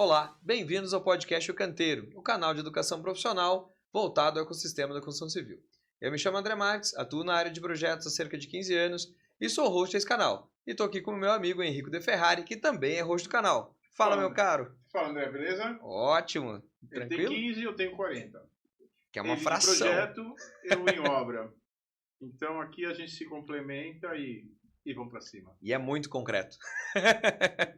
Olá, bem-vindos ao podcast O Canteiro, o canal de educação profissional voltado ao ecossistema da construção civil. Eu me chamo André Marques, atuo na área de projetos há cerca de 15 anos e sou host desse canal. E estou aqui com o meu amigo Henrico De Ferrari, que também é host do canal. Fala, meu caro. Fala, André, beleza? Ótimo. Ele Tranquilo? tem 15 e eu tenho 40. Que é uma Ele fração. de projeto, eu em obra. Então aqui a gente se complementa e vamos para cima. E é muito concreto.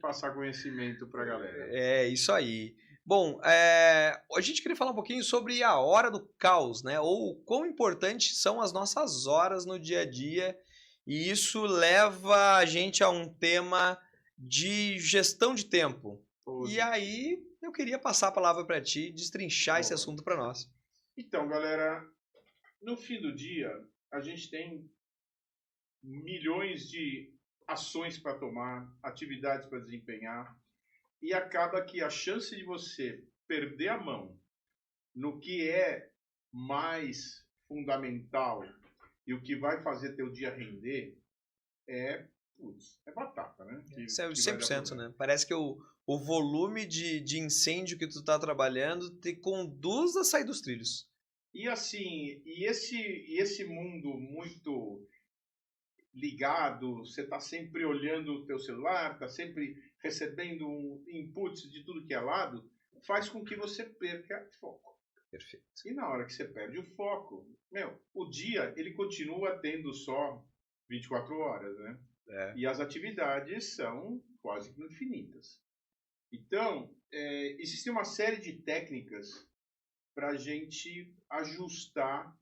Passar conhecimento para a galera. É, isso aí. Bom, a gente queria falar um pouquinho sobre a hora do caos, né? Ou quão importantes são as nossas horas no dia a dia. E isso leva a gente a um tema de gestão de tempo. E aí eu queria passar a palavra para ti, destrinchar esse assunto para nós. Então, galera, no fim do dia, a gente tem milhões de ações para tomar, atividades para desempenhar, e acaba que a chance de você perder a mão no que é mais fundamental e o que vai fazer teu dia render é batata, né? Isso é 100%, né? Parece que o volume de incêndio que tu tá trabalhando te conduz a sair dos trilhos. E assim, esse mundo muito ligado, você tá sempre olhando o teu celular, tá sempre recebendo inputs de tudo que é lado, faz com que você perca foco. Perfeito. E na hora que você perde o foco, o dia ele continua tendo só 24 horas, né? E as atividades são quase que infinitas. Então, existe uma série de técnicas para a gente ajustar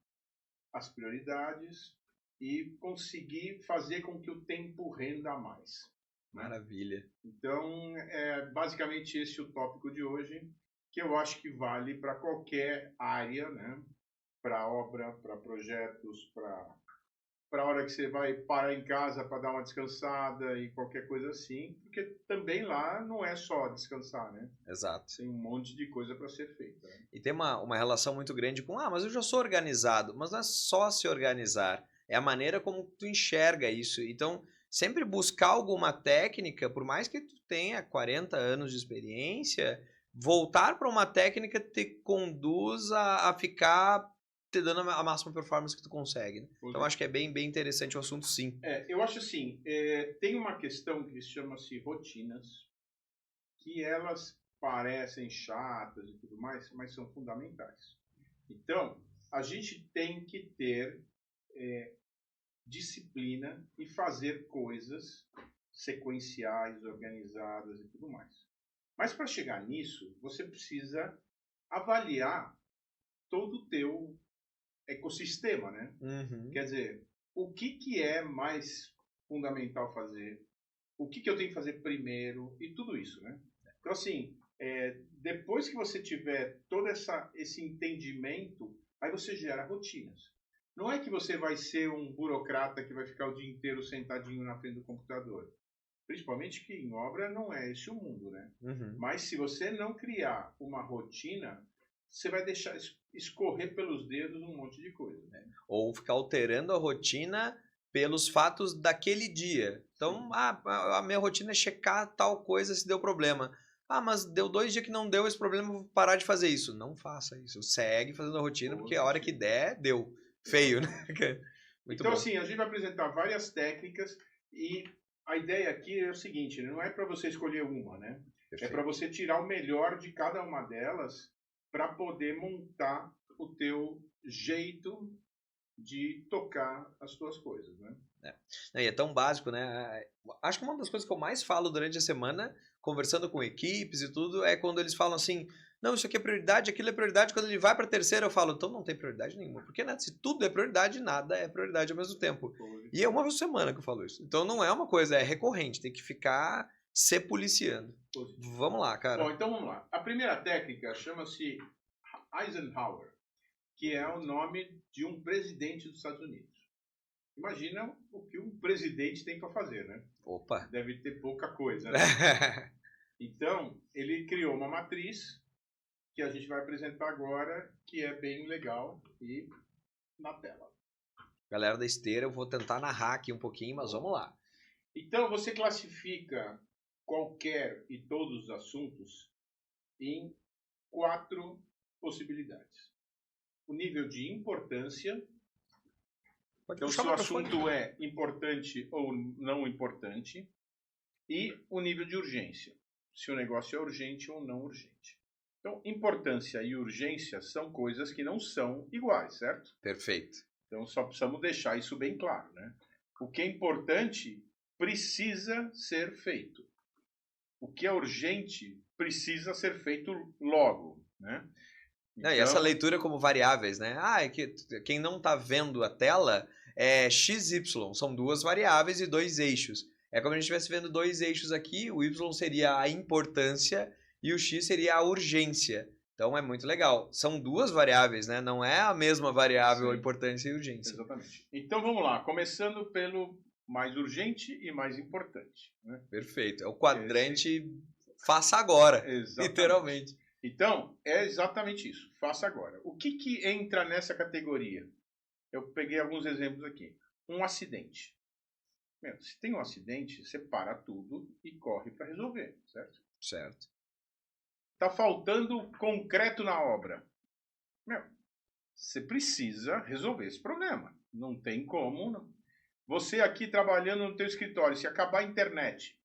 as prioridades e conseguir fazer com que o tempo renda mais. Maravilha. Então, é basicamente esse o tópico de hoje, que eu acho que vale para qualquer área, né? Para obra, para projetos, para a hora que você vai parar em casa para dar uma descansada e qualquer coisa assim, porque também lá não é só descansar, né? Exato. Tem um monte de coisa para ser feita. Né? E tem uma relação muito grande com, mas eu já sou organizado. Mas não é só se organizar, é a maneira como tu enxerga isso. Então, sempre buscar alguma técnica, por mais que tu tenha 40 anos de experiência, voltar para uma técnica te conduz a ficar te dando a máxima performance que tu consegue. Né? Então, acho que é bem interessante o assunto, sim. Eu acho assim, tem uma questão que chama-se rotinas, que elas parecem chatas e tudo mais, mas são fundamentais. Então, a gente tem que ter disciplina e fazer coisas sequenciais, organizadas e tudo mais. Mas para chegar nisso, você precisa avaliar todo o teu ecossistema, né? Uhum. Quer dizer, o que é mais fundamental fazer, o que eu tenho que fazer primeiro e tudo isso, né? Então, assim, depois que você tiver todo esse entendimento, aí você gera rotinas. Não é que você vai ser um burocrata que vai ficar o dia inteiro sentadinho na frente do computador. Principalmente que em obra não é esse o mundo, né? Uhum. Mas se você não criar uma rotina, você vai deixar escorrer pelos dedos um monte de coisa. Né? Ou ficar alterando a rotina pelos fatos daquele dia. Então, a minha rotina é checar tal coisa se deu problema. Mas deu 2 dias que não deu esse problema, vou parar de fazer isso. Não faça isso. Segue fazendo a rotina, porque a hora que der, deu. Feio, né? Muito então, bom. assim, a gente vai apresentar várias técnicas e a ideia aqui é o seguinte, não é para você escolher uma, né? Perfeito. É para você tirar o melhor de cada uma delas para poder montar o teu jeito de tocar as tuas coisas, né? E é tão básico, né? Acho que uma das coisas que eu mais falo durante a semana, conversando com equipes e tudo, é quando eles falam assim, não, isso aqui é prioridade, aquilo é prioridade. Quando ele vai para a terceira, eu falo, então não tem prioridade nenhuma. Porque né, se tudo é prioridade, nada é prioridade ao mesmo tempo. E é uma vez por semana que eu falo isso. Então não é uma coisa, é recorrente, tem que ficar se policiando. Positivo. Vamos lá, cara. Bom, então vamos lá. A primeira técnica chama-se Eisenhower, que é o nome de um presidente dos Estados Unidos. Imagina o que um presidente tem para fazer, né? Opa! Deve ter pouca coisa, né? Então, ele criou uma matriz que a gente vai apresentar agora, que é bem legal e na tela. Galera da esteira, eu vou tentar narrar aqui um pouquinho, mas vamos lá. Então, você classifica qualquer e todos os assuntos em 4 possibilidades. O nível de importância. Então, se o assunto é importante ou não importante. E o nível de urgência. Se o negócio é urgente ou não urgente. Então, importância e urgência são coisas que não são iguais, certo? Perfeito. Então, só precisamos deixar isso bem claro, né? O que é importante precisa ser feito. O que é urgente precisa ser feito logo, né? Então... E essa leitura como variáveis, né? É que quem não está vendo a tela é x, y. São 2 variáveis e 2 eixos. É como se a gente estivesse vendo 2 eixos aqui. O y seria a importância e o x seria a urgência. Então é muito legal. São 2 variáveis, né? Não é a mesma variável, a importância e urgência. Exatamente. Então vamos lá. Começando pelo mais urgente e mais importante. Né? Perfeito. É o quadrante faça agora. Exatamente. Literalmente. Então, é exatamente isso. Faça agora. O que entra nessa categoria? Eu peguei alguns exemplos aqui. Um acidente. Se tem um acidente, você para tudo e corre para resolver, certo? Certo. Tá faltando concreto na obra. Você precisa resolver esse problema. Não tem como. Não. Você aqui trabalhando no teu escritório, se acabar a internet.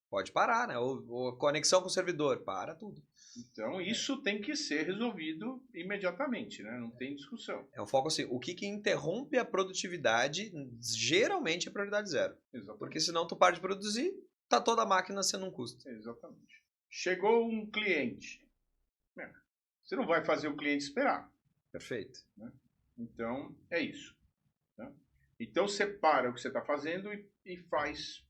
Pode parar, né? Ou conexão com o servidor, para tudo. Então, isso tem que ser resolvido imediatamente, né? Não tem discussão. É um foco assim, o que interrompe a produtividade, geralmente é prioridade 0. Exatamente. Porque senão tu para de produzir, tá toda a máquina sendo um custo. Exatamente. Chegou um cliente. Você não vai fazer o cliente esperar. Perfeito. Né? Então, é isso. Né? Então, separa o que você está fazendo e faz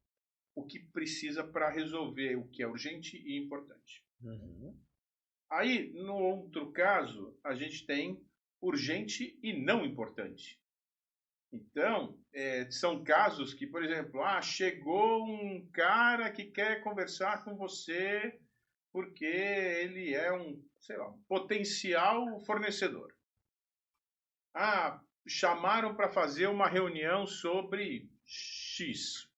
o que precisa para resolver o que é urgente e importante. Uhum. Aí, no outro caso, a gente tem urgente e não importante. Então, são casos que, por exemplo, chegou um cara que quer conversar com você porque ele é um potencial fornecedor. Chamaram para fazer uma reunião sobre X.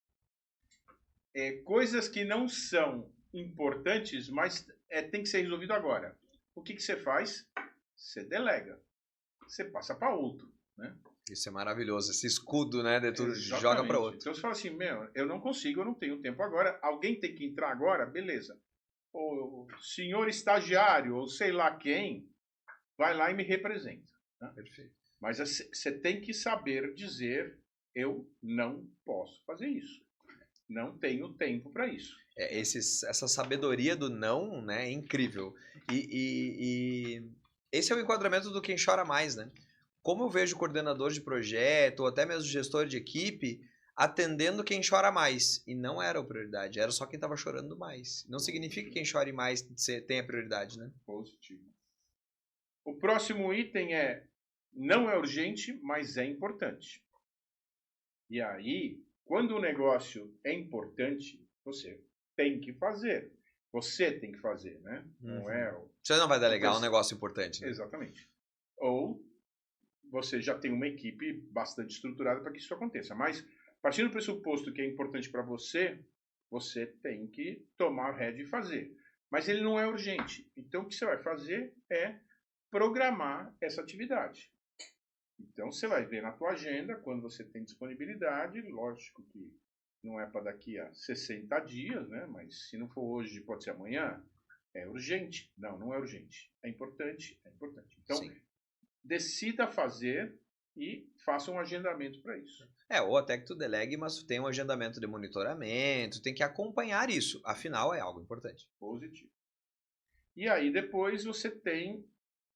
Coisas que não são importantes, mas tem que ser resolvido agora. O que você faz? Você delega. Você passa para outro, né? Isso é maravilhoso. Esse escudo, né? De tudo, joga para outro. Então você fala assim, eu não consigo, eu não tenho tempo agora. Alguém tem que entrar agora? Beleza. O senhor estagiário, ou sei lá quem, vai lá e me representa. Né? Perfeito. Mas você tem que saber dizer, eu não posso fazer isso. Não tenho tempo para isso. Essa sabedoria do não, né, é incrível. E esse é o enquadramento do quem chora mais, né? Como eu vejo coordenador de projeto, ou até mesmo gestor de equipe, atendendo quem chora mais. E não era a prioridade, era só quem estava chorando mais. Não significa que quem chore mais tenha prioridade, né? Positivo. O próximo item não é urgente, mas é importante. E aí, quando o negócio é importante, você tem que fazer. Você tem que fazer, né? Uhum. Não é você não vai delegar um negócio importante, né? Exatamente. Ou você já tem uma equipe bastante estruturada para que isso aconteça. Mas, partindo do pressuposto que é importante para você, você tem que tomar a rédea e fazer. Mas ele não é urgente. Então, o que você vai fazer é programar essa atividade. Então, você vai ver na tua agenda, quando você tem disponibilidade, lógico que não é para daqui a 60 dias, né? Mas se não for hoje, pode ser amanhã. É urgente? Não é urgente. É importante? É importante. Então, sim, decida fazer e faça um agendamento para isso. Ou até que tu delegue, mas tu tem um agendamento de monitoramento, tem que acompanhar isso. Afinal, é algo importante. Positivo. E aí, depois, você tem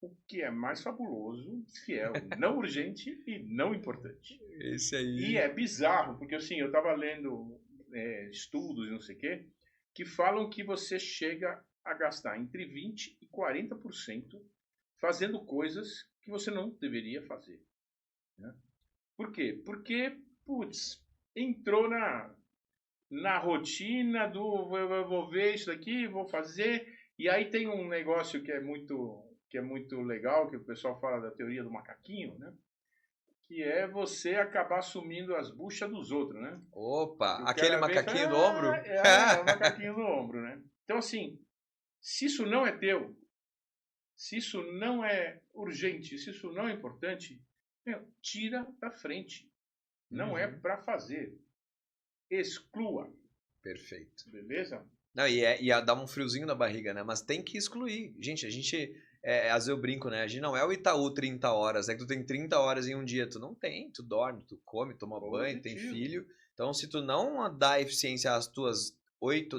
o que é mais fabuloso, que é o não urgente e não importante. Esse aí. E é bizarro, porque assim, eu estava lendo estudos e não sei o quê, que falam que você chega a gastar entre 20% e 40% fazendo coisas que você não deveria fazer. Né? Por quê? Porque, entrou na rotina do vou ver isso daqui, vou fazer, e aí tem um negócio que é muito legal, que o pessoal fala da teoria do macaquinho, né? Que é você acabar assumindo as buchas dos outros, né? Opa, aquele macaquinho do ombro? O macaquinho do ombro, né? Então, assim, Se isso não é teu, se isso não é urgente, se isso não é importante, tira da frente. Não é para fazer. Exclua. Perfeito. Beleza? Não, e dá um friozinho na barriga, né? Mas tem que excluir. Gente, às vezes eu brinco, né? A gente não é o Itaú 30 horas, é que tu tem 30 horas em um dia. Tu não tem, tu dorme, tu come, toma banho, tem filho. Então, se tu não dá eficiência às tuas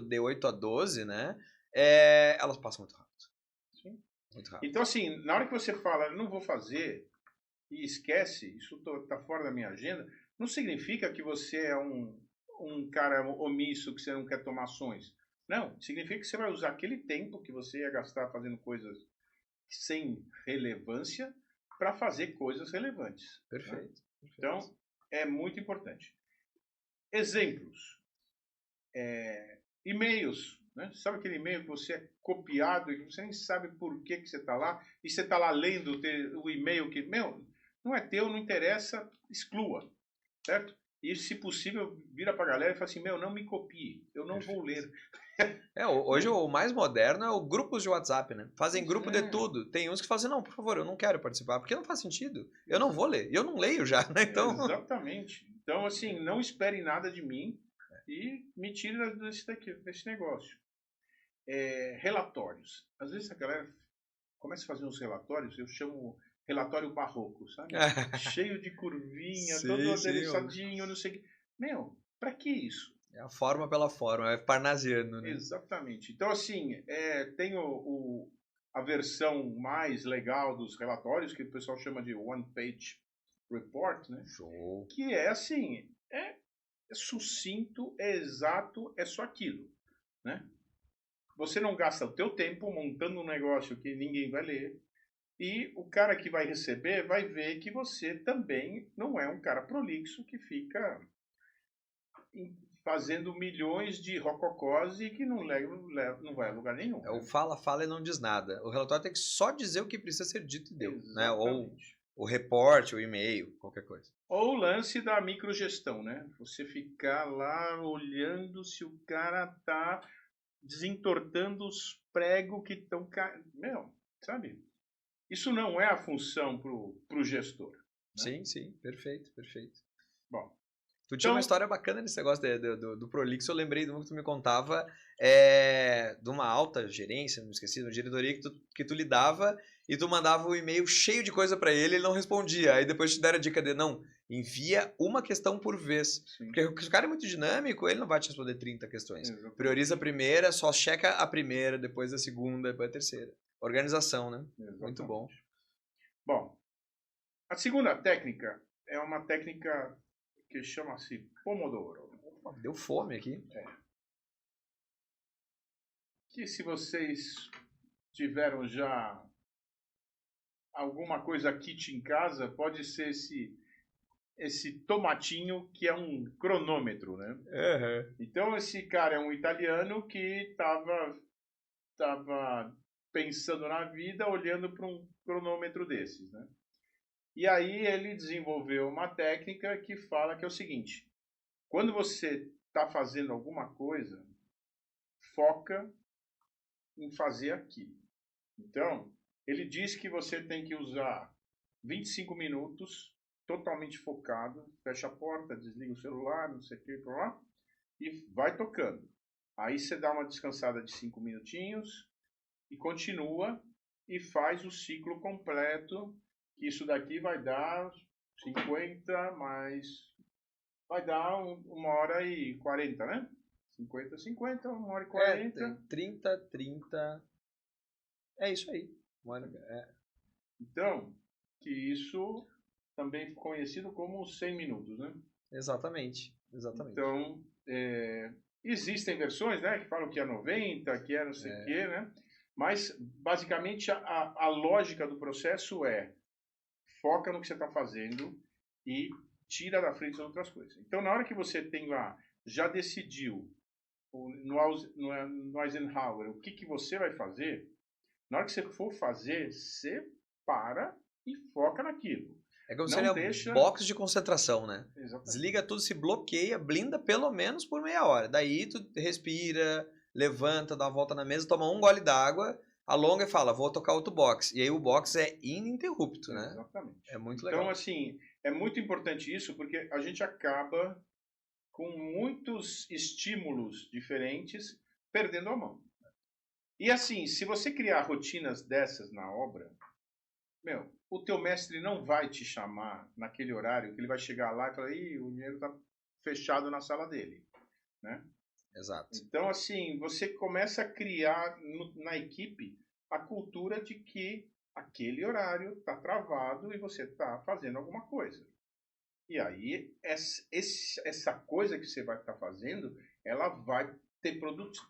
de 8 a 12, né? Elas passam muito rápido. Sim. Muito rápido. Então, assim, na hora que você fala, não vou fazer, e esquece, isso tá fora da minha agenda, não significa que você é um cara omisso, que você não quer tomar ações. Não, significa que você vai usar aquele tempo que você ia gastar fazendo coisas sem relevância para fazer coisas relevantes. Perfeito. Né? Então, é muito importante. Exemplos. E-mails. Né? Sabe aquele e-mail que você é copiado e que você nem sabe por que você está lá, e você está lá lendo o e-mail que, não é teu, não interessa, exclua. Certo? E, se possível, vira pra galera e fala assim, não me copie, eu não vou ler. Hoje o mais moderno é o grupos de WhatsApp, né? Fazem grupo de tudo. Tem uns que fazem, não, por favor, eu não quero participar, porque não faz sentido. Eu não vou ler, eu não leio já, né? Então... Exatamente. Então, assim, não espere nada de mim e me tire desse negócio. Relatórios. Às vezes a galera começa a fazer uns relatórios, eu chamo relatório barroco, sabe? Cheio de curvinha, sim, todo adereçadinho, não sei o que. Pra que isso? É a forma pela forma, é parnasiano, né? Exatamente. Então, assim, tem a versão mais legal dos relatórios, que o pessoal chama de one-page report, né? Show. Que é assim, é sucinto, é exato, é só aquilo, né? Você não gasta o teu tempo montando um negócio que ninguém vai ler, e o cara que vai receber vai ver que você também não é um cara prolixo que fica fazendo milhões de rococós e que não vai a lugar nenhum. O fala e não diz nada. O relatório tem que só dizer o que precisa ser dito e deu. Né? Ou o reporte, o e-mail, qualquer coisa. Ou o lance da microgestão, né? Você ficar lá olhando se o cara tá desentortando os pregos que estão... sabe? Isso não é a função pro gestor. Né? Sim, perfeito. Bom, tu tinha uma história bacana nesse negócio do prolixo, eu lembrei de uma que tu me contava, de uma alta gerência, não me esqueci, uma diretoria que tu lidava e tu mandava um e-mail cheio de coisa para ele não respondia. Aí depois te deram a dica de, não, envia uma questão por vez. Sim. Porque se o cara é muito dinâmico, ele não vai te responder 30 questões. Exatamente. Prioriza a primeira, só checa a primeira, depois a segunda, depois a terceira. Organização, né? Exatamente. Muito bom. Bom, a segunda técnica é uma técnica que chama-se Pomodoro. Opa, deu fome aqui. Que se vocês tiveram já alguma coisa kit em casa, pode ser esse tomatinho que é um cronômetro, né? Uhum. Então esse cara é um italiano que tava pensando na vida, olhando para um cronômetro desses, né? E aí ele desenvolveu uma técnica que fala que é o seguinte: quando você está fazendo alguma coisa, foca em fazer aquilo. Então, ele diz que você tem que usar 25 minutos totalmente focado, fecha a porta, desliga o celular, não sei o que, e vai tocando. Aí você dá uma descansada de 5 minutinhos e continua e faz o ciclo completo. Isso daqui vai dar 50 mais... vai dar 1h40, né? 50, 1h40. 30. É isso aí. Então, que isso também é conhecido como 100 minutos, né? Exatamente. Então, existem versões, né, que falam que é 90, que é não sei o quê, né? Mas, basicamente, a lógica do processo é foca no que você está fazendo e tira da frente as outras coisas. Então, na hora que você tem lá, já decidiu no Eisenhower o que você vai fazer, na hora que você for fazer, você para e foca naquilo. É como se fosse um box de concentração, né? Exatamente. Desliga tudo, se bloqueia, blinda pelo menos por meia hora. Daí tu respira, levanta, dá uma volta na mesa, toma um gole d'água, alonga e fala, vou tocar outro box. E aí o box é ininterrupto, né? Exatamente. É muito Então, legal. assim, é muito importante isso, porque a gente acaba com muitos estímulos diferentes, perdendo a mão. E assim, se você criar rotinas dessas na obra, o teu mestre não vai te chamar naquele horário que ele vai chegar lá e falar, ih, o dinheiro está fechado na sala dele, né? Exato. Então, assim, você começa a criar na equipe a cultura de que aquele horário está travado e você está fazendo alguma coisa. E aí, essa coisa que você vai estar fazendo, ela vai ter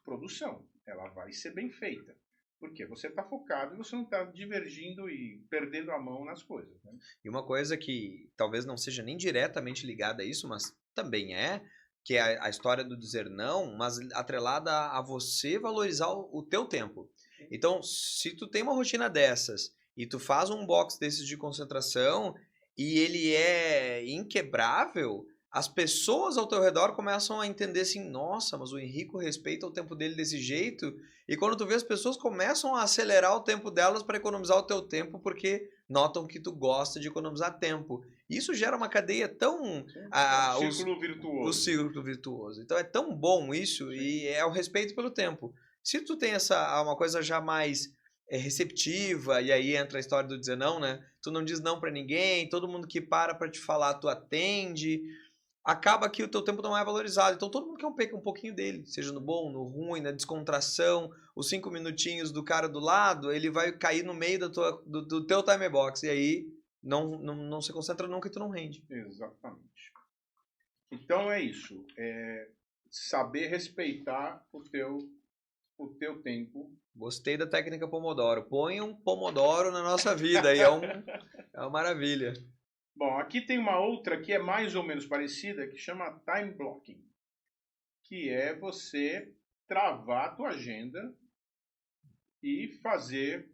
produção, ela vai ser bem feita. Porque você está focado e você não está divergindo e perdendo a mão nas coisas. Né? E uma coisa que talvez não seja nem diretamente ligada a isso, mas também é, que é a história do dizer não, mas atrelada a você valorizar o teu tempo. Então, se tu tem uma rotina dessas e tu faz um box desses de concentração e ele é inquebrável, as pessoas ao teu redor começam a entender assim, nossa, mas o Henrico respeita o tempo dele desse jeito. E quando tu vê, as pessoas começam a acelerar o tempo delas para economizar o teu tempo, porque notam que tu gosta de economizar tempo. Isso gera uma cadeia tão... É um círculo O virtuoso. círculo virtuoso. Então é tão bom isso. Sim. E é o respeito pelo tempo. Se tu tem uma coisa já mais receptiva, e aí entra a história do dizer não, né? Tu não diz não para ninguém, todo mundo que para te falar, tu atende, acaba que o teu tempo não é valorizado. Então todo mundo quer um pouquinho dele, seja no bom, no ruim, na descontração. Os 5 minutinhos do cara do lado, ele vai cair no meio do teu time box. E aí não se concentra nunca e tu não rende. Exatamente. Então é isso. Saber respeitar o teu tempo. Gostei da técnica Pomodoro. Põe um Pomodoro na nossa vida e é uma maravilha. Bom, aqui tem uma outra que é mais ou menos parecida, que chama time blocking, que é você travar a tua agenda e fazer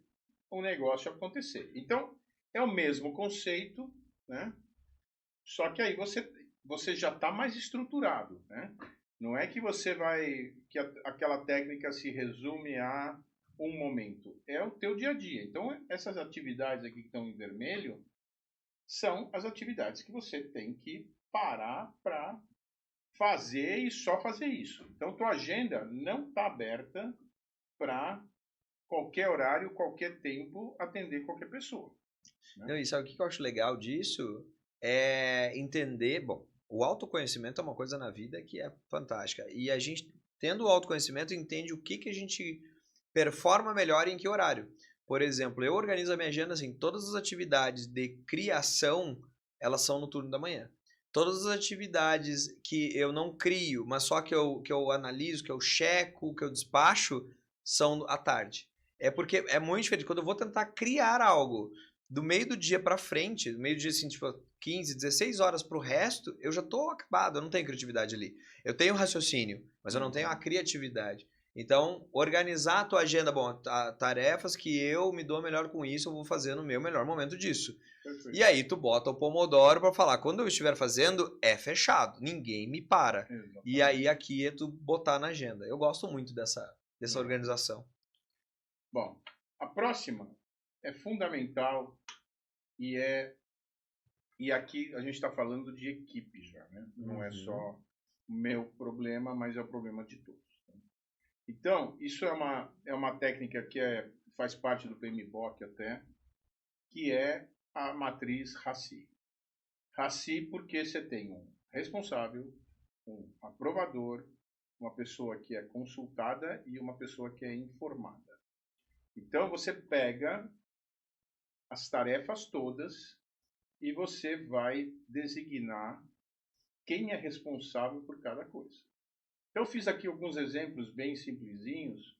o negócio acontecer. Então, é o mesmo conceito, né? Só que aí você já está mais estruturado, né? Não é que que aquela técnica se resume a um momento. É o teu dia a dia. Então, essas atividades aqui que estão em vermelho são as atividades que você tem que parar para fazer e só fazer isso. Então, tua agenda não está aberta para qualquer horário, qualquer tempo, atender qualquer pessoa. Né? Não, e sabe o que eu acho legal disso? É entender, bom, o autoconhecimento é uma coisa na vida que é fantástica. E a gente, tendo o autoconhecimento, entende o que a gente performa melhor e em que horário. Por exemplo, eu organizo a minha agenda assim, todas as atividades de criação, elas são no turno da manhã. Todas as atividades que eu não crio, mas só que eu analiso, que eu checo, que eu despacho, são à tarde. É porque é muito diferente. Quando eu vou tentar criar algo do meio do dia pra frente, do meio do dia assim, tipo 15, 16 horas pro resto, eu já tô acabado, eu não tenho criatividade ali. Eu tenho raciocínio, mas eu não tenho a criatividade. Então, organizar a tua agenda, bom, tarefas que eu me dou melhor com isso, eu vou fazer no meu melhor momento disso. Perfeito. E aí tu bota o Pomodoro para falar, quando eu estiver fazendo, é fechado, ninguém me para. Exatamente. E aí aqui é tu botar na agenda. Eu gosto muito dessa organização. Bom, a próxima é fundamental e aqui a gente está falando de equipe já, né? Não é só o meu problema, mas é o problema de todos. Então, isso é uma técnica que faz parte do PMBOK até, que é a matriz RACI. RACI porque você tem um responsável, um aprovador, uma pessoa que é consultada e uma pessoa que é informada. Então, você pega as tarefas todas e você vai designar quem é responsável por cada coisa. Então, eu fiz aqui alguns exemplos bem simplesinhos,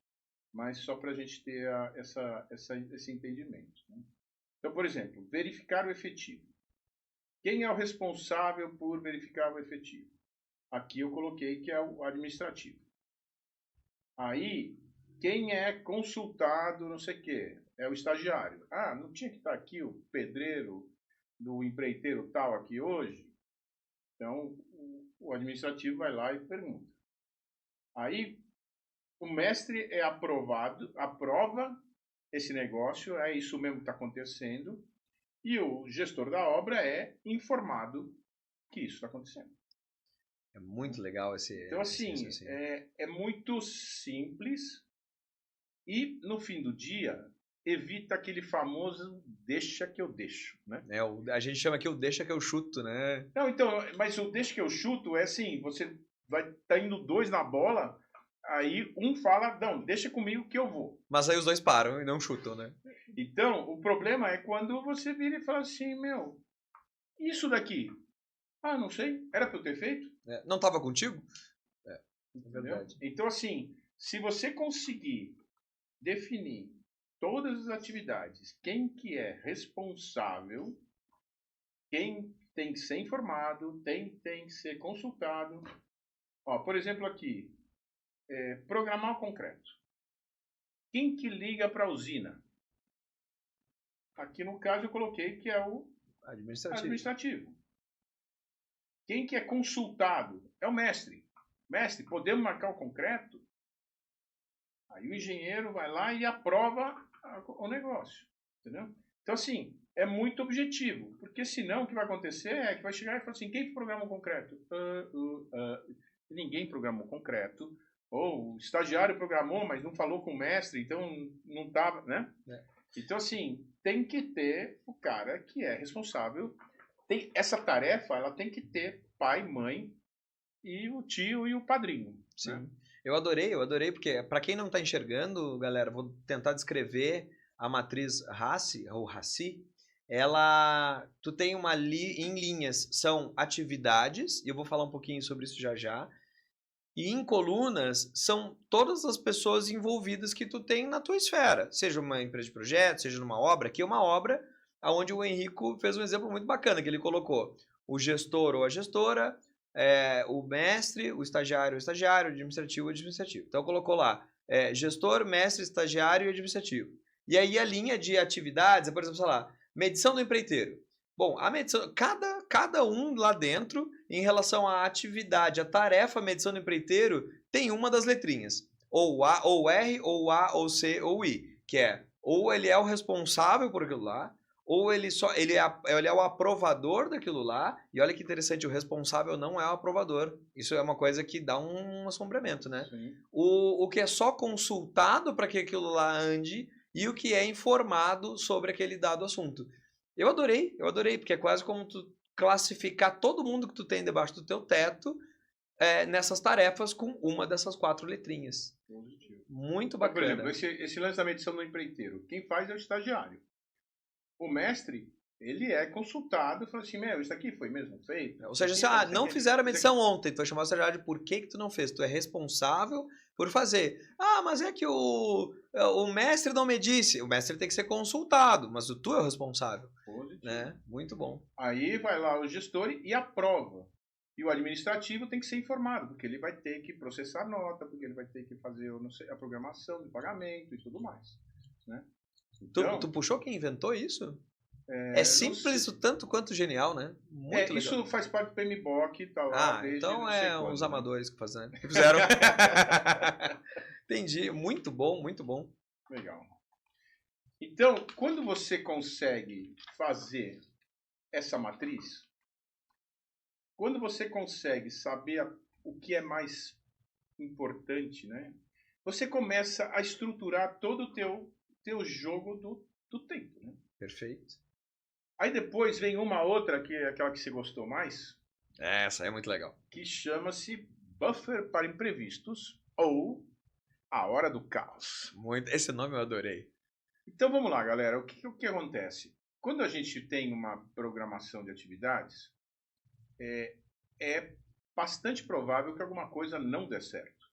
mas só para a gente ter esse entendimento. Né? Então, por exemplo, verificar o efetivo. Quem é o responsável por verificar o efetivo? Aqui eu coloquei que é o administrativo. Aí, quem é consultado, não sei o quê, é o estagiário. Ah, não tinha que estar aqui o pedreiro do empreiteiro tal aqui hoje? Então, o administrativo vai lá e pergunta. Aí, o mestre é aprovado, aprova esse negócio, é isso mesmo que está acontecendo, e o gestor da obra é informado que isso está acontecendo. É muito legal Então, assim, raciocínio. é muito simples e, no fim do dia, evita aquele famoso deixa que eu deixo, né? A gente chama aqui o deixa que eu chuto, né? Não, então, mas o deixa que eu chuto é assim, você vai tá indo 2 na bola, aí um fala, não, deixa comigo que eu vou. Mas aí os dois param e não chutam, né? Então, o problema é quando você vira e fala assim, meu, isso daqui? Ah, não sei, era para eu ter feito? Não estava contigo? É Entendeu? verdade. Então, assim, se você conseguir definir todas as atividades, quem que é responsável, quem tem que ser informado, tem que ser consultado. Ó, por exemplo, aqui, programar o concreto. Quem que liga para a usina? Aqui no caso eu coloquei que é o administrativo. Quem que é consultado? É o mestre. Mestre, podemos marcar o concreto? Aí o engenheiro vai lá e aprova o negócio. Entendeu? Então, assim, é muito objetivo. Porque senão o que vai acontecer é que vai chegar e falar assim, quem programa o concreto? Ninguém programa o concreto. Ou o estagiário programou, mas não falou com o mestre, então não estava, né? Então, assim, tem que ter o cara que é responsável. Essa tarefa, ela tem que ter pai, mãe e o tio e o padrinho. Sim. Né? Eu adorei, porque para quem não está enxergando, galera, vou tentar descrever a matriz Rassi, ou Rassi. Tu tem em linhas, são atividades, e eu vou falar um pouquinho sobre isso já já. E em colunas são todas as pessoas envolvidas que tu tem na tua esfera, seja uma empresa de projeto, seja numa obra. Aqui é uma obra onde o Henrico fez um exemplo muito bacana, que ele colocou o gestor ou a gestora, o mestre, o estagiário, o administrativo. Então colocou lá gestor, mestre, estagiário e administrativo. E aí a linha de atividades, por exemplo, sei lá, medição do empreiteiro. Bom, a medição, cada um lá dentro, em relação à atividade, a tarefa, a medição do empreiteiro, tem uma das letrinhas. Ou A, ou R, ou A, ou C, ou I. Que é, ou ele é o responsável por aquilo lá, ou ele é o aprovador daquilo lá. E olha que interessante, o responsável não é o aprovador. Isso é uma coisa que dá um assombramento, né? Sim. O que é só consultado para que aquilo lá ande e o que é informado sobre aquele dado assunto. Eu adorei, porque é quase como tu classificar todo mundo que tu tem debaixo do teu teto nessas tarefas com uma dessas 4 letrinhas. Positivo. Muito Então, por bacana. exemplo, esse lance da medição do empreiteiro, quem faz é o estagiário. O mestre, ele é consultado e fala assim, isso aqui foi mesmo feito? Ou seja, assim, não fizeram a medição ontem, tu vai chamar o estagiário de por que tu não fez? Tu é responsável por fazer. Ah, mas é que o mestre não me disse. O mestre tem que ser consultado, mas tu é o responsável. Positivo. Né? Muito bom. Aí vai lá o gestor e aprova. E o administrativo tem que ser informado, porque ele vai ter que processar a nota, porque ele vai ter que fazer a programação do pagamento e tudo mais. Né? Então, tu puxou quem inventou isso? É simples o tanto quanto genial, né? Muito legal. Isso faz parte do PMBOK e tal. Então uns amadores que fazem, né? Que fizeram. Entendi. Muito bom, muito bom. Legal. Então, quando você consegue fazer essa matriz, quando você consegue saber o que é mais importante, né? Você começa a estruturar todo o teu jogo do tempo, né? Perfeito. Aí depois vem uma outra, que é aquela que você gostou mais. Essa é muito legal. Que chama-se Buffer para Imprevistos ou A Hora do Caos. Esse nome eu adorei. Então vamos lá, galera. O que acontece? Quando a gente tem uma programação de atividades, é bastante provável que alguma coisa não dê certo.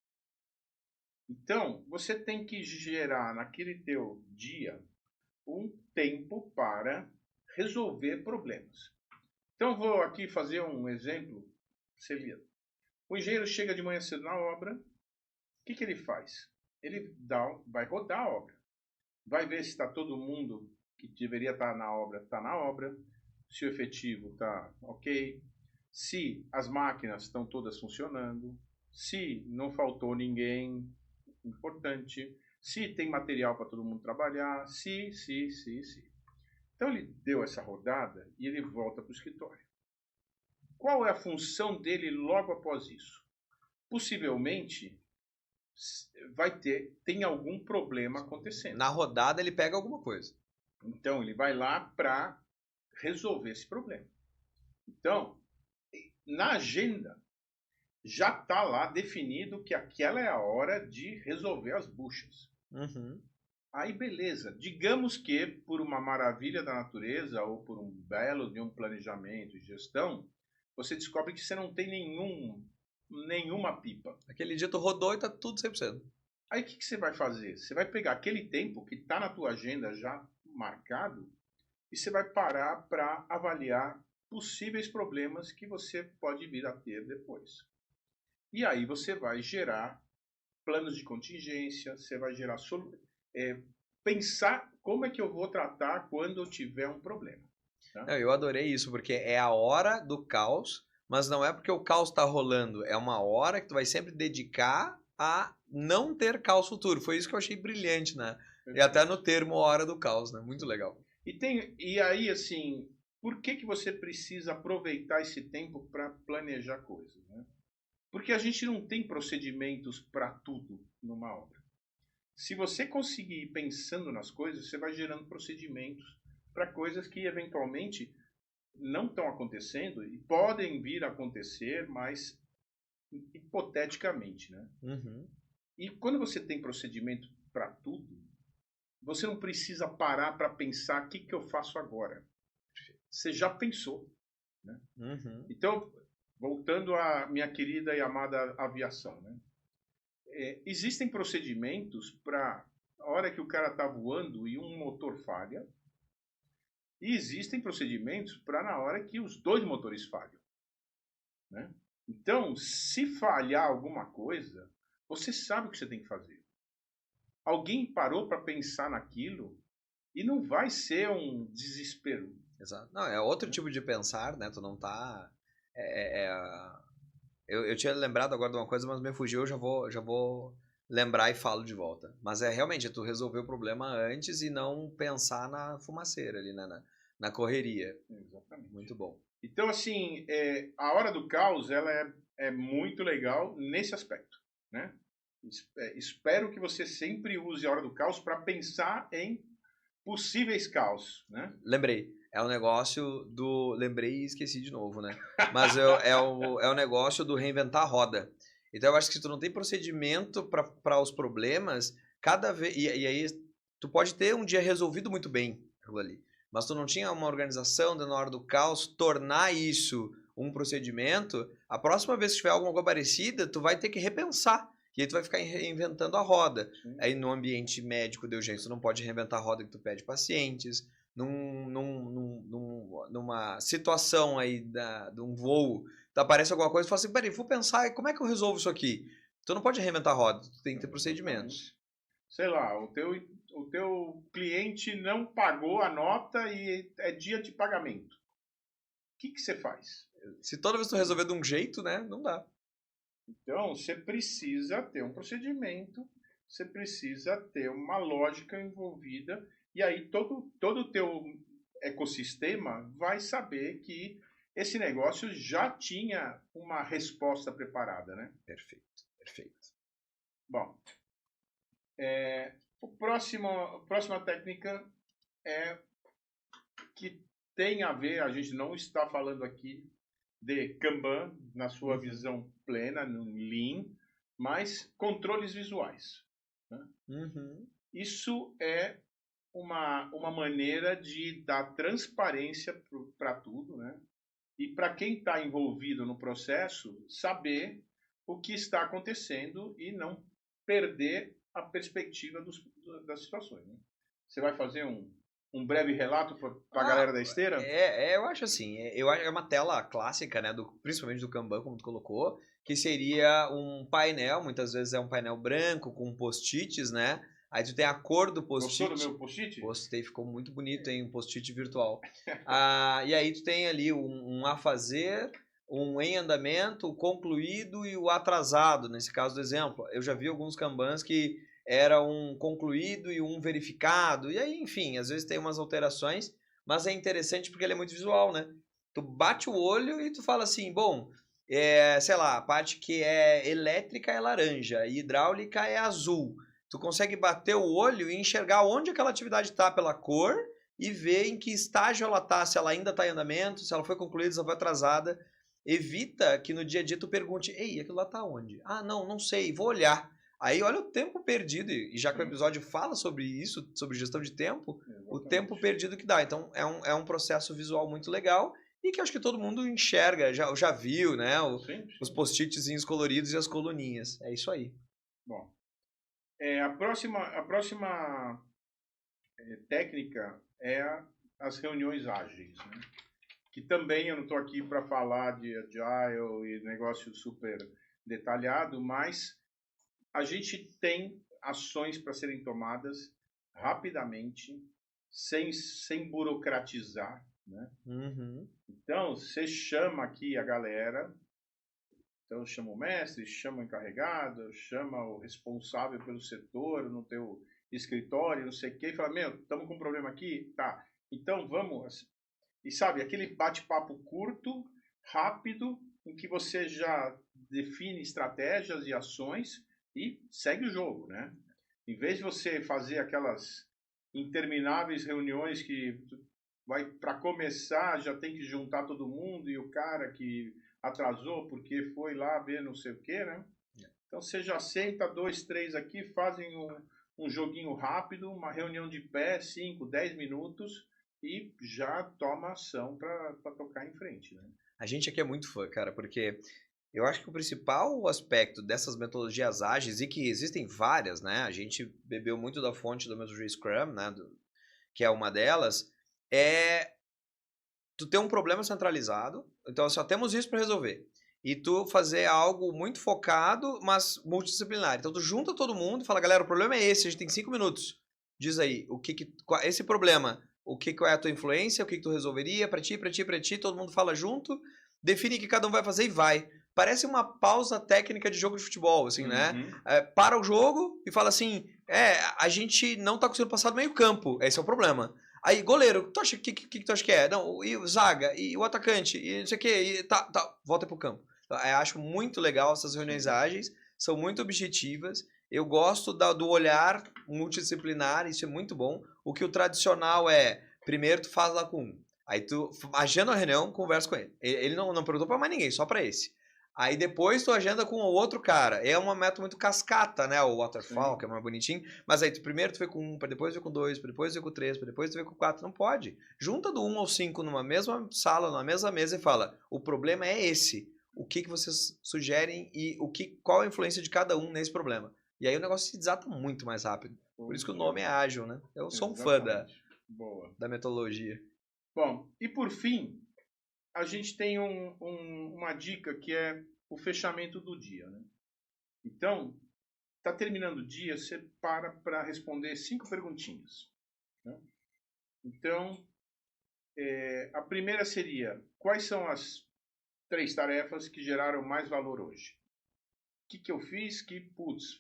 Então, você tem que gerar naquele teu dia um tempo para resolver problemas. Então, eu vou aqui fazer um exemplo. O engenheiro chega de manhã cedo na obra. O que ele faz? Ele vai rodar a obra. Vai ver se está todo mundo que deveria estar na obra, está na obra. Se o efetivo está ok. Se as máquinas estão todas funcionando. Se não faltou ninguém. importante, se tem material para todo mundo trabalhar, se. Então ele deu essa rodada e ele volta para o escritório. Qual é a função dele logo após isso? Possivelmente tem algum problema acontecendo. Na rodada ele pega alguma coisa. Então ele vai lá para resolver esse problema. Então, na agenda, já está lá definido que aquela é a hora de resolver as buchas. Uhum. Aí, beleza. Digamos que, por uma maravilha da natureza ou por um belo de um planejamento e gestão, você descobre que você não tem nenhuma pipa. Aquele dia tu rodou e tá tudo 100%. Aí, o que você vai fazer? Você vai pegar aquele tempo que está na tua agenda já marcado e você vai parar para avaliar possíveis problemas que você pode vir a ter depois. E aí você vai gerar planos de contingência, você vai gerar pensar como é que eu vou tratar quando eu tiver um problema. Tá? Eu adorei isso, porque é a hora do caos, mas não é porque o caos está rolando, é uma hora que tu vai sempre dedicar a não ter caos futuro. Foi isso que eu achei brilhante, né? E até no termo hora do caos, né? Muito legal. E aí, assim, por que você precisa aproveitar esse tempo para planejar coisas, né? Porque a gente não tem procedimentos para tudo numa obra. Se você conseguir ir pensando nas coisas, você vai gerando procedimentos para coisas que eventualmente não estão acontecendo e podem vir a acontecer, mas hipoteticamente, né? Uhum. E quando você tem procedimento para tudo, você não precisa parar para pensar o que eu faço agora. Você já pensou, né? Uhum. Então, voltando à minha querida e amada aviação, né? Existem procedimentos para a hora que o cara está voando e um motor falha, e existem procedimentos para na hora que os dois motores falham, né? Então, se falhar alguma coisa, você sabe o que você tem que fazer. Alguém parou para pensar naquilo e não vai ser um desespero. Exato. Não, é outro tipo de pensar, né? Tu não tá... Eu tinha lembrado agora de uma coisa, mas me fugiu, eu já vou lembrar e falo de volta. Mas realmente, tu resolver o problema antes e não pensar na fumaceira ali, né? Na correria. Exatamente. Muito bom. Então, assim, a hora do caos, ela é muito legal nesse aspecto, né? Espero que você sempre use a hora do caos para pensar em possíveis caos, né? Lembrei. É o negócio do... Lembrei e esqueci de novo, né? Mas é o negócio do reinventar a roda. Então eu acho que se tu não tem procedimento para os problemas, cada vez... E aí tu pode ter um dia resolvido muito bem aquilo ali. Mas tu não tinha uma organização na hora do caos, tornar isso um procedimento, a próxima vez que tiver alguma coisa parecida, tu vai ter que repensar. E aí tu vai ficar reinventando a roda. Sim. Aí no ambiente médico de urgência, tu não pode reinventar a roda que tu pede pacientes. Numa situação aí de um voo, tu aparece alguma coisa e fala assim, peraí, vou pensar, como é que eu resolvo isso aqui? Tu não pode reinventar a roda, tu tem que ter procedimentos. Sei lá, o teu cliente não pagou a nota e é dia de pagamento. O que você faz? Se toda vez tu resolver de um jeito, né, não dá. Então, você precisa ter um procedimento, você precisa ter uma lógica envolvida, e aí todo o teu ecossistema vai saber que esse negócio já tinha uma resposta preparada, né? Perfeito, perfeito. Bom, a próxima técnica é que tem a ver, a gente não está falando aqui de Kanban na sua visão plena, no Lean, mas controles visuais, né? Uhum. Isso é uma maneira de dar transparência para tudo, né? E para quem está envolvido no processo, saber o que está acontecendo e não perder a perspectiva das situações, né? Você vai fazer um breve relato para a galera da esteira? Eu acho assim, eu acho que é uma tela clássica, né, principalmente do Kanban, como tu colocou, que seria um painel, muitas vezes é um painel branco com post-its, né? Aí tu tem a cor do post-it. Gostou do meu post-it? Gostei, ficou muito bonito, hein? Um post-it virtual. E aí tu tem ali um a fazer, um em andamento, o concluído e o atrasado, nesse caso do exemplo. Eu já vi alguns Kanbans que era um concluído e um verificado, e aí, enfim, às vezes tem umas alterações, mas é interessante porque ele é muito visual, né? Tu bate o olho e tu fala assim, bom, sei lá, a parte que é elétrica é laranja e hidráulica é azul. Tu consegue bater o olho e enxergar onde aquela atividade está pela cor e ver em que estágio ela está, se ela ainda está em andamento, se ela foi concluída, se ela foi atrasada. Evita que no dia a dia tu pergunte, ei, aquilo lá tá onde? Ah, não sei, vou olhar. Aí olha o tempo perdido, e já que o episódio fala sobre isso, sobre gestão de tempo, o tempo perdido que dá. Então é um processo visual muito legal e que acho que todo mundo enxerga, já viu, né? Os post-itzinhos coloridos e as coluninhas. É isso aí. Bom, a próxima técnica é as reuniões ágeis, né? Que também eu não estou aqui para falar de agile e negócio super detalhado, mas a gente tem ações para serem tomadas rapidamente, sem burocratizar, né? Uhum. Então, você chama aqui a galera, então chama o mestre, chama o encarregado, chama o responsável pelo setor no teu escritório, não sei o quê, e fala, meu, estamos com um problema aqui? Tá, então vamos... E sabe, aquele bate-papo curto, rápido, em que você já define estratégias e ações e segue o jogo, né? Em vez de você fazer aquelas intermináveis reuniões que vai para começar já tem que juntar todo mundo e o cara que atrasou porque foi lá ver não sei o que, né? Então você já senta 2, 3 aqui, fazem um joguinho rápido, uma reunião de pé, 5, 10 minutos e já toma ação para tocar em frente, né? A gente aqui é muito fã, cara, porque eu acho que o principal aspecto dessas metodologias ágeis, e que existem várias, né? A gente bebeu muito da fonte do metodologia Scrum, né? Que é uma delas, é tu ter um problema centralizado, então só temos isso para resolver. E tu fazer algo muito focado, mas multidisciplinar. Então tu junta todo mundo e fala, galera, o problema é esse, a gente tem 5 minutos. Diz aí, esse problema, qual é a tua influência, o que tu resolveria para ti, todo mundo fala junto, define o que cada um vai fazer e vai. Parece uma pausa técnica de jogo de futebol, assim, né? Para o jogo e fala assim, a gente não tá conseguindo passar do meio campo, esse é o problema. Aí, goleiro, tu acha que tu acha que é? Não, e o zaga, e o atacante, e não sei o que, e tá, volta pro campo. Então, eu acho muito legal essas reuniões ágeis, são muito objetivas. Eu gosto do olhar multidisciplinar, isso é muito bom. O que o tradicional é, primeiro tu faz lá com um, aí tu agenda a reunião, conversa com ele. Ele não perguntou pra mais ninguém, só pra esse. Aí depois tu agenda com o outro cara. É uma meta muito cascata, né? O waterfall, sim, que é mais bonitinho. Mas aí primeiro tu vê com um, pra depois ver com dois, pra depois ver com três, pra depois ver com quatro. Não pode. Junta do 1 ao 5 numa mesma sala, numa mesma mesa e fala: o problema é esse. O que vocês sugerem e qual a influência de cada um nesse problema. E aí o negócio se desata muito mais rápido. Por isso que o nome é ágil, né? Eu sou um fã da metodologia. Bom, e por fim, a gente tem uma dica que é o fechamento do dia, né? Então, tá terminando o dia, você para responder 5 perguntinhas, né? Então, a primeira seria, quais são as 3 tarefas que geraram mais valor hoje? O que eu fiz que,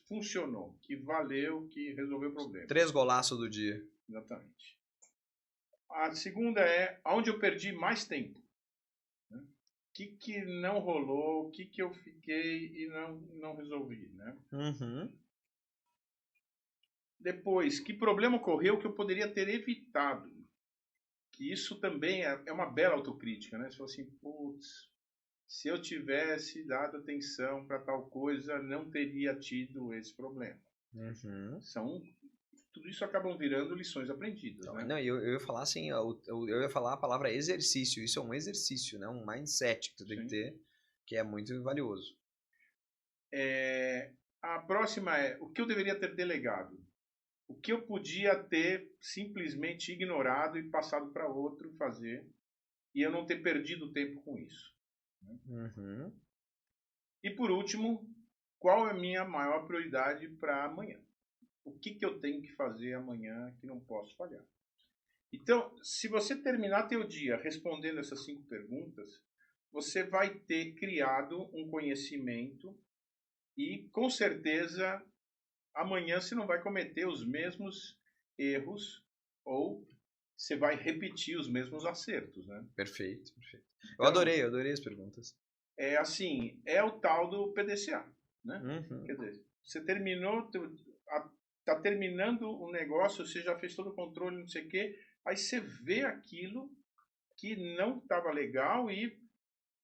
funcionou, que valeu, que resolveu o problema? 3 golaços do dia. Exatamente. A segunda é, aonde eu perdi mais tempo? O que não rolou, o que eu fiquei e não resolvi, né? Uhum. Depois, que problema ocorreu que eu poderia ter evitado? Que isso também é uma bela autocrítica, né? Você fala assim, se eu tivesse dado atenção para tal coisa, não teria tido esse problema. Uhum. Tudo isso acabam virando lições aprendidas, né? Não, eu ia falar assim, eu ia falar a palavra exercício. Isso é um exercício, né? Um mindset que tu tem que ter, que é muito valioso. A próxima é, o que eu deveria ter delegado? O que eu podia ter simplesmente ignorado e passado para outro fazer e eu não ter perdido tempo com isso? Uhum. E por último, qual é a minha maior prioridade para amanhã? O que eu tenho que fazer amanhã que não posso falhar? Então, se você terminar teu dia respondendo essas 5 perguntas, você vai ter criado um conhecimento e, com certeza, amanhã você não vai cometer os mesmos erros ou você vai repetir os mesmos acertos, né? Perfeito, perfeito. Eu Então, adorei as perguntas. é assim, é o tal do PDCA, né? Uhum. Quer dizer, você terminou, tá terminando o negócio, você já fez todo o controle, não sei o quê, aí você vê aquilo que não estava legal e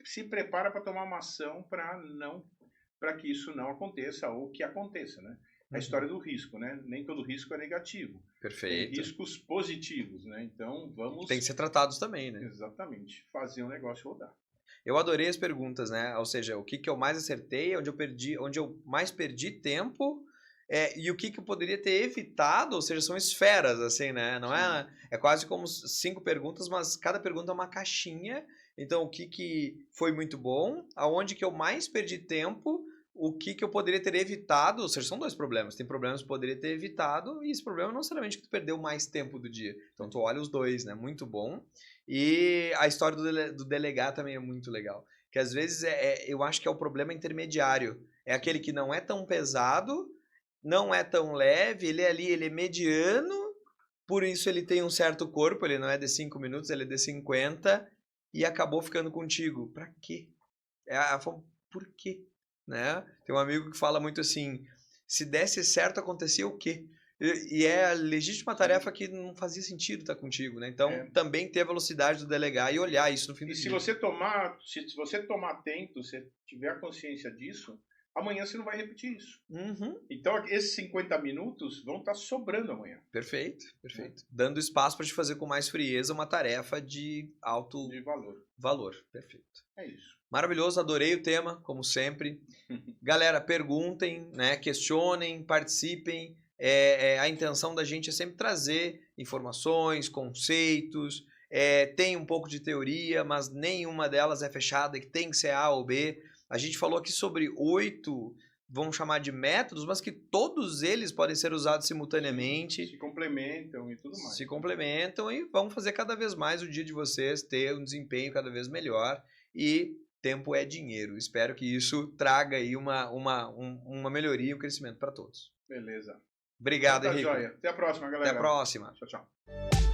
se prepara para tomar uma ação para que isso não aconteça ou que aconteça, né? A história do risco, né? Nem todo risco é negativo. Perfeito. Tem riscos positivos, né? Então vamos... Tem que ser tratados também, né? Exatamente. Fazer o negócio rodar. Eu adorei as perguntas, né? Ou seja, o que, que eu mais acertei, onde eu mais perdi tempo, e o que, que eu poderia ter evitado, ou seja, são esferas, assim, né? Não é, é quase como 5 perguntas, mas cada pergunta é uma caixinha. Então, o que, que foi muito bom, aonde que eu mais perdi tempo, o que, que eu poderia ter evitado, ou seja, são 2 problemas. Tem problemas que eu poderia ter evitado, e esse problema não necessariamente que tu perdeu mais tempo do dia. Então, tu olha os 2, né? Muito bom. E a história do delegar também é muito legal. Que às vezes eu acho que é o problema intermediário. É aquele que não é tão pesado, não é tão leve, ele é ali, ele é mediano, por isso ele tem um certo corpo, ele não é de 5 minutos, ele é de 50, e acabou ficando contigo. Pra quê? Por quê? Né? Tem um amigo que fala muito assim, se desse certo, acontecia o quê? E é a legítima tarefa que não fazia sentido estar contigo, né? Então, também ter a velocidade do delegar e olhar isso no fim do dia. E se você tomar atento, se tiver a consciência disso, amanhã você não vai repetir isso. Uhum. Então, esses 50 minutos vão estar sobrando amanhã. Perfeito, perfeito. Dando espaço para te fazer com mais frieza uma tarefa de alto valor. Perfeito. É isso. Maravilhoso, adorei o tema, como sempre. Galera, perguntem, né? Questionem, participem. A intenção da gente é sempre trazer informações, conceitos, tem um pouco de teoria, mas nenhuma delas é fechada, que tem que ser A ou B. A gente falou aqui sobre 8, vamos chamar de métodos, mas que todos eles podem ser usados simultaneamente. Se complementam e tudo mais. Se complementam e vão fazer cada vez mais o dia de vocês ter um desempenho cada vez melhor. E tempo é dinheiro. Espero que isso traga aí uma melhoria e um crescimento para todos. Beleza. Obrigado, então, tá, Henrique. joia. Até a próxima, galera. Até a próxima. Tchau, tchau.